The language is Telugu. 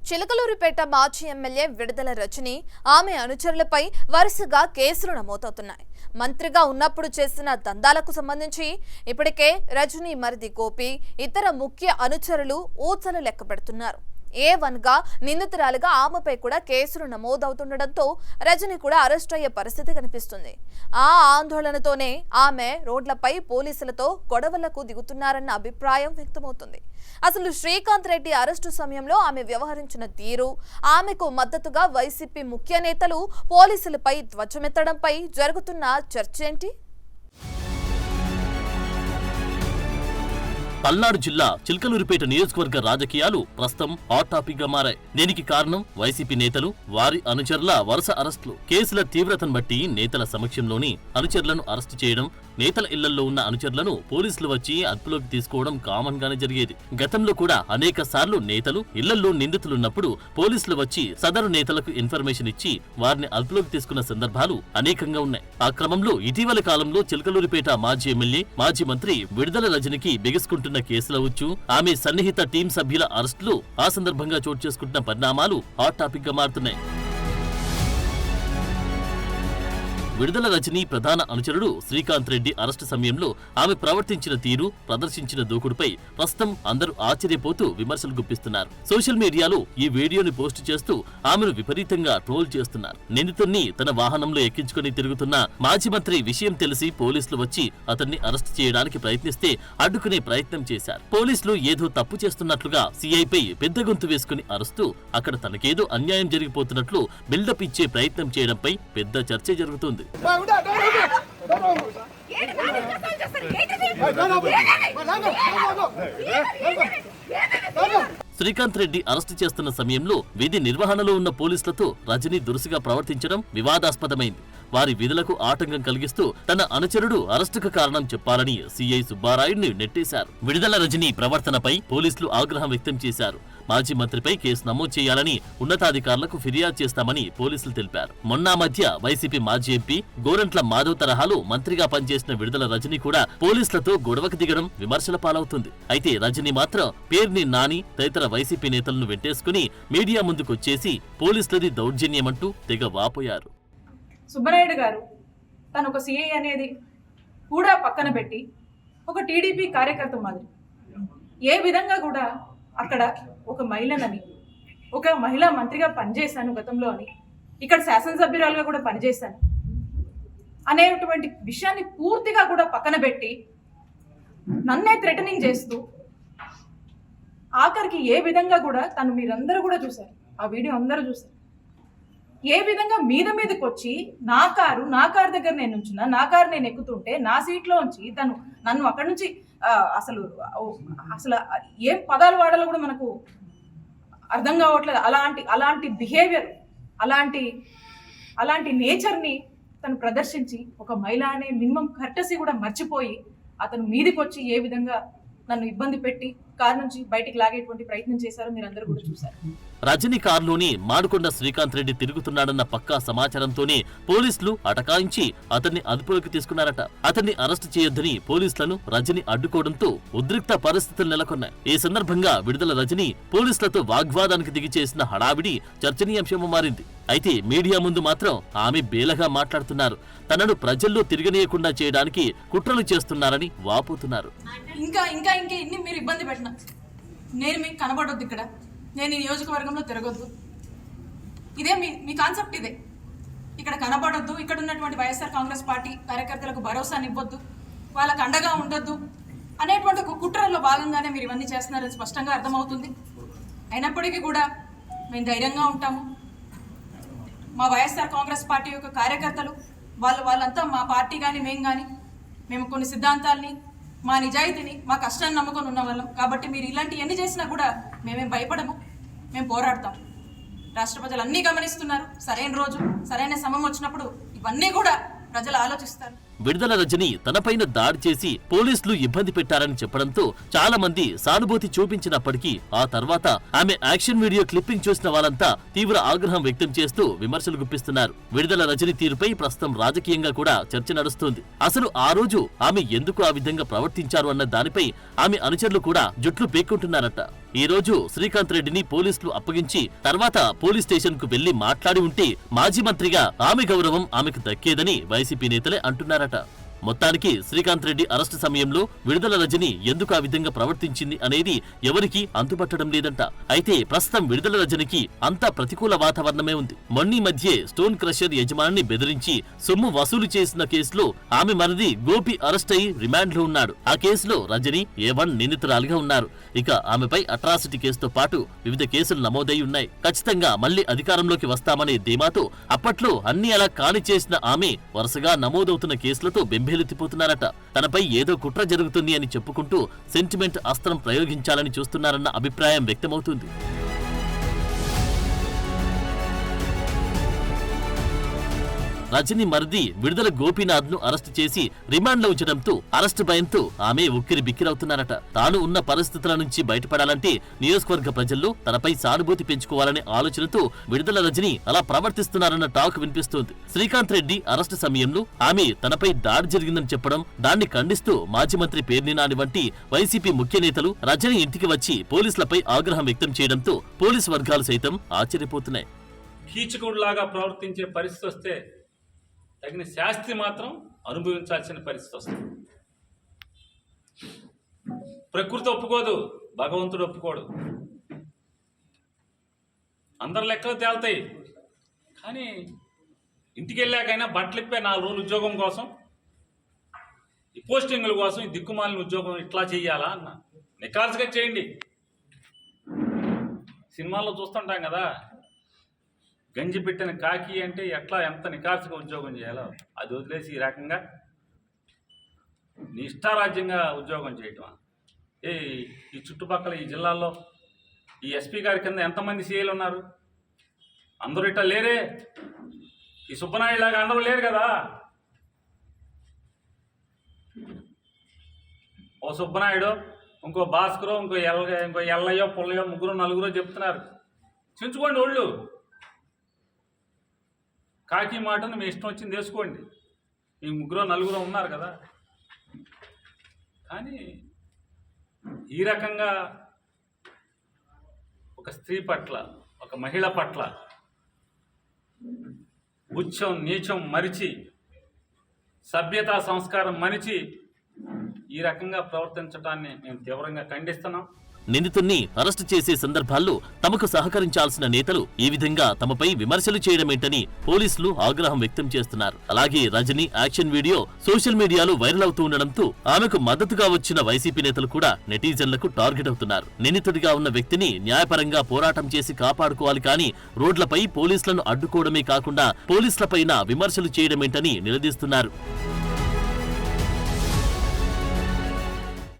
చిలకలూరిపేట మాజీ ఎమ్మెల్యే విడుదల రజని ఆమె అనుచరులపై వరుసగా కేసులు నమోదవుతున్నాయి. మంత్రిగా ఉన్నప్పుడు చేసిన దందాలకు సంబంధించి ఇప్పటికే రజని మరిది గోపి ఇతర ముఖ్య అనుచరులు ఊచలు లెక్కపెడుతున్నారు. A1గా నిందితురాలుగా ఆమెపై కూడా కేసులు నమోదవుతుండటంతో రజని కూడా అరెస్ట్ అయ్యే పరిస్థితి కనిపిస్తుంది. ఆ ఆందోళనతోనే ఆమె రోడ్లపై పోలీసులతో గొడవలకు దిగుతున్నారన్న అభిప్రాయం వ్యక్తమవుతుంది. అసలు శ్రీకాంత్ రెడ్డి అరెస్టు సమయంలో ఆమె వ్యవహరించిన తీరు, ఆమెకు మద్దతుగా వైసీపీ ముఖ్య నేతలు పోలీసులపై ధ్వజమెత్తడంపై జరుగుతున్న చర్చ ఏంటి? పల్నాడు జిల్లా చిలకలూరిపేట నియోజకవర్గ రాజకీయాలు ప్రస్తుతం హాట్ టాపిక్ గా మారాయి. దీనికి కారణం వైసీపీ నేతలు, వారి అనుచరుల వరుస అరెస్టులు. కేసుల తీవ్రతను బట్టి నేతల సమక్షంలోని అనుచరులను అరెస్టు చేయడం, నేతల ఇళ్లలో ఉన్న అనుచరులను పోలీసులు వచ్చి అదుపులోకి తీసుకోవడం కామన్ గానే జరిగేది. గతంలో కూడా అనేక సార్లు నేతలు ఇళ్లలో నిందితులున్నప్పుడు పోలీసులు వచ్చి సదరు నేతలకు ఇన్ఫర్మేషన్ ఇచ్చి వారిని అదుపులోకి తీసుకున్న సందర్భాలు అనేకంగా ఉన్నాయి. ఆ క్రమంలో ఇటీవల కాలంలో చిలకలూరిపేట మాజీ ఎమ్మెల్యే, మాజీ మంత్రి విడుదల రజనికి బిగుసుకుంటున్న కేసుల వచ్చు, ఆమె సన్నిహిత టీం సభ్యుల అరెస్టులు ఆ సందర్భంగా చోటు చేసుకుంటున్న పరిణామాలు హాట్ టాపిక్ గా మారుతున్నాయి. విడుదల రజని ప్రధాన అనుచరుడు శ్రీకాంత్ రెడ్డి అరెస్టు సమయంలో ఆమె ప్రవర్తించిన తీరు, ప్రదర్శించిన దూకుడుపై ప్రస్తుతం అందరూ ఆశ్చర్యపోతూ విమర్శలు గుప్పిస్తున్నారు. సోషల్ మీడియాలో ఈ వీడియోని పోస్టు చేస్తూ ఆమెను విపరీతంగా ట్రోల్ చేస్తున్నారు. నిందితుణ్ణి తన వాహనంలో ఎక్కించుకుని తిరుగుతున్న మాజీ మంత్రి విషయం తెలిసి పోలీసులు వచ్చి అతన్ని అరెస్టు చేయడానికి ప్రయత్నిస్తే అడ్డుకునే ప్రయత్నం చేశారు. పోలీసులు ఏదో తప్పు చేస్తున్నట్లుగా సీఐపై పెద్ద గొంతు వేసుకుని అరుస్తూ అక్కడ తనకేదో అన్యాయం జరిగిపోతున్నట్లు బిల్డప్ ఇచ్చే ప్రయత్నం చేయడంపై పెద్ద చర్చ జరుగుతుంది. శ్రీకాంత్ రెడ్డి అరెస్టు చేస్తున్న సమయంలో విధి నిర్వహణలో ఉన్న పోలీసులతో రజని దురుసుగా ప్రవర్తించడం వివాదాస్పదమైంది. వారి విధులకు ఆటంకం కలిగిస్తూ తన అనుచరుడు అరెస్టుకు కారణం చెప్పాలని సీఐ సుబ్బారాయుడిని నెట్టేశారు. విడుదల రజని ప్రవర్తనపై పోలీసులు ఆగ్రహం వ్యక్తం చేశారు. మాజీ మంత్రిపై కేసు నమోదు చేయాలని ఉన్నతాధికారులకు ఫిర్యాదు చేస్తామని పోలీసులు తెలిపారు. మొన్న మధ్య వైసీపీ మాజీ ఎంపీ గోరంట్ల మాధవ్ తరహాలో మంత్రిగా పనిచేసిన విడుదల రజని కూడా పోలీసులతో గొడవకు దిగడం విమర్శల పాలవుతుంది. అయితే రజని మాత్రం పేర్ని నాని తదితర వైసీపీ నేతలను వెంటేసుకుని మీడియా ముందుకొచ్చేసి పోలీసులది దౌర్జన్యమంటూ తెగ వాపోయారు. సుబ్బరాయుడు గారు తను ఒక సిఐ అనేది కూడా పక్కన పెట్టి ఒక టీడీపీ కార్యకర్త మాదిరి ఏ విధంగా కూడా అక్కడ ఒక మహిళనని, ఒక మహిళా మంత్రిగా పనిచేశాను గతంలో అని, ఇక్కడ శాసనసభ్యురాలుగా కూడా పనిచేశాను అనేటువంటి విషయాన్ని పూర్తిగా కూడా పక్కన పెట్టి నన్నే థ్రెటనింగ్ చేస్తూ ఆఖరికి ఏ విధంగా కూడా తను మీరందరూ కూడా చూశారు, ఆ వీడియో అందరూ చూశారు, ఏ విధంగా మీదకి వచ్చి నా కారు దగ్గర నేను ఉంచున్నా, నా కారు నేను ఎక్కుతుంటే నా సీట్లో ఉంచి తను నన్ను అక్కడి నుంచి అసలు ఏం పదాలు వాడాలో కూడా మనకు అర్థం కావట్లేదు. అలాంటి బిహేవియర్, అలాంటి నేచర్ని తను ప్రదర్శించి ఒక మహిళ అనే మినిమం కర్టసీ కూడా మర్చిపోయి అతను మీదికి వచ్చి ఏ విధంగా నన్ను ఇబ్బంది పెట్టి కారు నుంచి బయటికి లాగేటువంటి ప్రయత్నం చేశారో మీరందరూ కూడా చూశారు. రజని కారులోని మాడుకొండ శ్రీకాంత్ రెడ్డి తిరుగుతున్నాడన్న పక్కా సమాచారంతోనే పోలీసులు అటకాయించి అతన్ని అదుపులోకి తీసుకున్నారట. అతన్ని అరెస్టు చేయొద్దని పోలీసులను రజని అడ్డుకోవడంతో ఉద్రిక్త పరిస్థితులు నెలకొన్నాయి. ఈ సందర్భంగా విడుదల రజని పోలీసులతో వాగ్వాదానికి దిగి చేసిన హడావిడి చర్చనీయాంశంగా మారింది. అయితే మీడియా ముందు మాత్రం ఆమె బేలగా మాట్లాడుతున్నారు. తనను ప్రజల్లో తిరగనీయకుండా చేయడానికి కుట్రలు చేస్తున్నారని వాపోతున్నారు. ఇంకా ఇన్ని మీరు ఇబ్బంది పెట్టిన నేను మీకు కనబడొద్దు, ఇక్కడ నేను ఈ నియోజకవర్గంలో తిరగొద్దు, ఇదే మీ కాన్సెప్ట్, ఇదే ఇక్కడ కనబడొద్దు, ఇక్కడ ఉన్నటువంటి వైఎస్ఆర్ కాంగ్రెస్ పార్టీ కార్యకర్తలకు భరోసాని ఇవ్వద్దు, వాళ్ళకు అండగా ఉండొద్దు అనేటువంటి ఒక కుట్రలో భాగంగానే మీరు ఇవన్నీ చేస్తున్నారని స్పష్టంగా అర్థమవుతుంది. అయినప్పటికీ కూడా మేము ధైర్యంగా ఉంటాము. మా వైఎస్ఆర్ కాంగ్రెస్ పార్టీ యొక్క కార్యకర్తలు వాళ్ళంతా మా పార్టీ కానీ మేము కొన్ని సిద్ధాంతాల్ని, మా నిజాయితీని, మా కష్టాన్ని నమ్ముకొని ఉన్న వాళ్ళం. కాబట్టి మీరు ఇలాంటి ఎన్ని చేసినా కూడా మేమేం భయపడము, మేము పోరాడతాం. రాష్ట్ర ప్రజలు అన్నీ గమనిస్తున్నారు. సరైన రోజు, సరైన సమయం వచ్చినప్పుడు ఇవన్నీ కూడా ప్రజలు ఆలోచిస్తారు. విడుదల రజని తనపైన దాడి చేసి పోలీసులు ఇబ్బంది పెట్టారని చెప్పడంతో చాలా మంది సానుభూతి చూపించినప్పటికీ ఆ తర్వాత ఆమె యాక్షన్ వీడియో క్లిప్పింగ్ చూసిన వాళ్ళంతా తీవ్ర ఆగ్రహం వ్యక్తం చేస్తూ విమర్శలు గుప్పిస్తున్నారు. విడుదల రజని తీరుపై ప్రస్తుతం రాజకీయంగా కూడా చర్చ నడుస్తోంది. అసలు ఆ రోజు ఆమె ఎందుకు ఆ విధంగా ప్రవర్తించారు అన్న దానిపై ఆమె అనుచరులు కూడా జుట్లు పేక్కుంటున్నారట. ఈ రోజు శ్రీకాంత్ రెడ్డిని పోలీసులు అప్పగించి తర్వాత పోలీస్ స్టేషన్ కు వెళ్లి మాట్లాడి ఉంటే మాజీ మంత్రిగా ఆమె గౌరవం ఆమెకు దక్కేదని వైసీపీ నేతలే అంటున్నారట. మొత్తానికి శ్రీకాంత్ రెడ్డి అరెస్టు సమయంలో విడుదల రజని ఎందుకు ఆ విధంగా ప్రవర్తించింది అనేది ఎవరికీ అంతుపట్టడం లేదంట. అయితే ప్రస్తుతం విడుదల రజనికి అంతా ప్రతికూల వాతావరణమే ఉంది. మొన్నీ మధ్యే స్టోన్ క్రషర్ యజమానిని బెదిరించి సొమ్ము వసూలు చేసిన కేసులో ఆమె మరిది గోపి అరెస్ట్ అయి రిమాండ్ లో ఉన్నాడు. ఆ కేసులో రజని A1 నిందితురాలిగా ఉన్నారు. ఇక ఆమెపై అట్రాసిటీ కేసుతో పాటు వివిధ కేసులు నమోదై ఉన్నాయి. ఖచ్చితంగా మళ్లీ అధికారంలోకి వస్తామనే ధీమాతో అప్పట్లో అన్ని అలా కాని చేసిన ఆమె వరుసగా నమోదవుతున్న కేసులతో బెంబేలెత్తిపోతున్నారట. తనపై ఏదో కుట్ర జరుగుతుంది అని చెప్పుకుంటూ సెంటిమెంట్ అస్త్రం ప్రయోగించాలని చూస్తున్నారన్న అభిప్రాయం వ్యక్తమవుతుంది. రజని మరిది విడుదల గోపీనాథ్ ను అరెస్టు చేసి రిమాండ్లో ఉంచడంతో అరెస్టు భయంతో ఆమె ఉక్కిరి బిక్కిరవుతున్నారట. తాను ఉన్న పరిస్థితుల నుంచి బయటపడాలంటే నియోజకవర్గ ప్రజల్లో తనపై సానుభూతి పెంచుకోవాలనే ఆలోచనతో విడుదల రజని అలా ప్రవర్తిస్తున్నారన్న టాక్ వినిపిస్తోంది. శ్రీకాంత్ రెడ్డి అరెస్టు సమయంలో ఆమె తనపై దాడి జరిగిందని చెప్పడం, దాన్ని ఖండిస్తూ మాజీ మంత్రి పేర్ని నాని వంటి వైసీపీ ముఖ్య నేతలు రజని ఇంటికి వచ్చి పోలీసులపై ఆగ్రహం వ్యక్తం చేయడంతో పోలీసు వర్గాలు సైతం ఆశ్చర్యపోతున్నాయి. కీచకుడిలాగా ప్రవర్తించే పరిస్థితి వస్తే తగిన శాస్తి మాత్రం అనుభవించాల్సిన పరిస్థితి వస్తుంది. ప్రకృతి ఒప్పుకోదు, భగవంతుడు ఒప్పుకోడు. అందరి లెక్కలు తేలుతాయి. కానీ ఇంటికి వెళ్ళాకైనా బట్టలు ఇప్పే 4 రోజులు ఉద్యోగం కోసం, ఈ పోస్టింగుల కోసం, ఈ దిక్కుమాలిన ఉద్యోగం ఇట్లా చెయ్యాలా అన్న నికాల్సుగా చేయండి. సినిమాల్లో చూస్తుంటాం కదా, గంజి పెట్టిన కాకి అంటే ఎట్లా ఎంత నికార్సుగా ఉద్యోగం చేయాలో అది వదిలేసి ఈ రకంగా నీ ఇష్టారాజ్యంగా ఉద్యోగం చేయటం. ఈ చుట్టుపక్కల ఈ జిల్లాల్లో ఈ ఎస్పీ గారి కింద ఎంతమంది సీఏలు ఉన్నారు? అందరూ ఇట్లా లేరే. ఈ సుబ్బనాయుడు లాగా అందరూ లేరు కదా. ఓ సుబ్బనాయుడు, ఇంకో భాస్కరో, ఇంకో ఎల్లయ్యో పుల్లయ్యో 3 4 చెప్తున్నారు. చించుకోండి ఒళ్ళు. కాకి మాటను మీ ఇష్టం వచ్చింది వేసుకోండి. ఈ 3 4 ఉన్నారు కదా. కానీ ఈ రకంగా ఒక స్త్రీ పట్ల, ఒక మహిళ పట్ల ఉచ్చం నీచం మరిచి, సభ్యతా సంస్కారం మరిచి ఈ రకంగా ప్రవర్తించడాన్ని మేము తీవ్రంగా ఖండిస్తున్నాం. నిందితుణ్ణి అరెస్టు చేసే సందర్భాల్లో తమకు సహకరించాల్సిన నేతలు ఈ విధంగా తమపై విమర్శలు చేయడమేంటని పోలీసులు ఆగ్రహం వ్యక్తం చేస్తున్నారు. అలాగే రజని యాక్షన్ వీడియో సోషల్ మీడియాలో వైరల్ అవుతూ ఉండడంతో ఆమెకు మద్దతుగా వచ్చిన వైసీపీ నేతలు కూడా నెటిజన్లకు టార్గెట్ అవుతున్నారు. నిందితుడిగా ఉన్న వ్యక్తిని న్యాయపరంగా పోరాటం చేసి కాపాడుకోవాలి, కానీ రోడ్లపై పోలీసులను అడ్డుకోవడమే కాకుండా పోలీసులపైన విమర్శలు చేయడమేంటని నిలదీస్తున్నారు.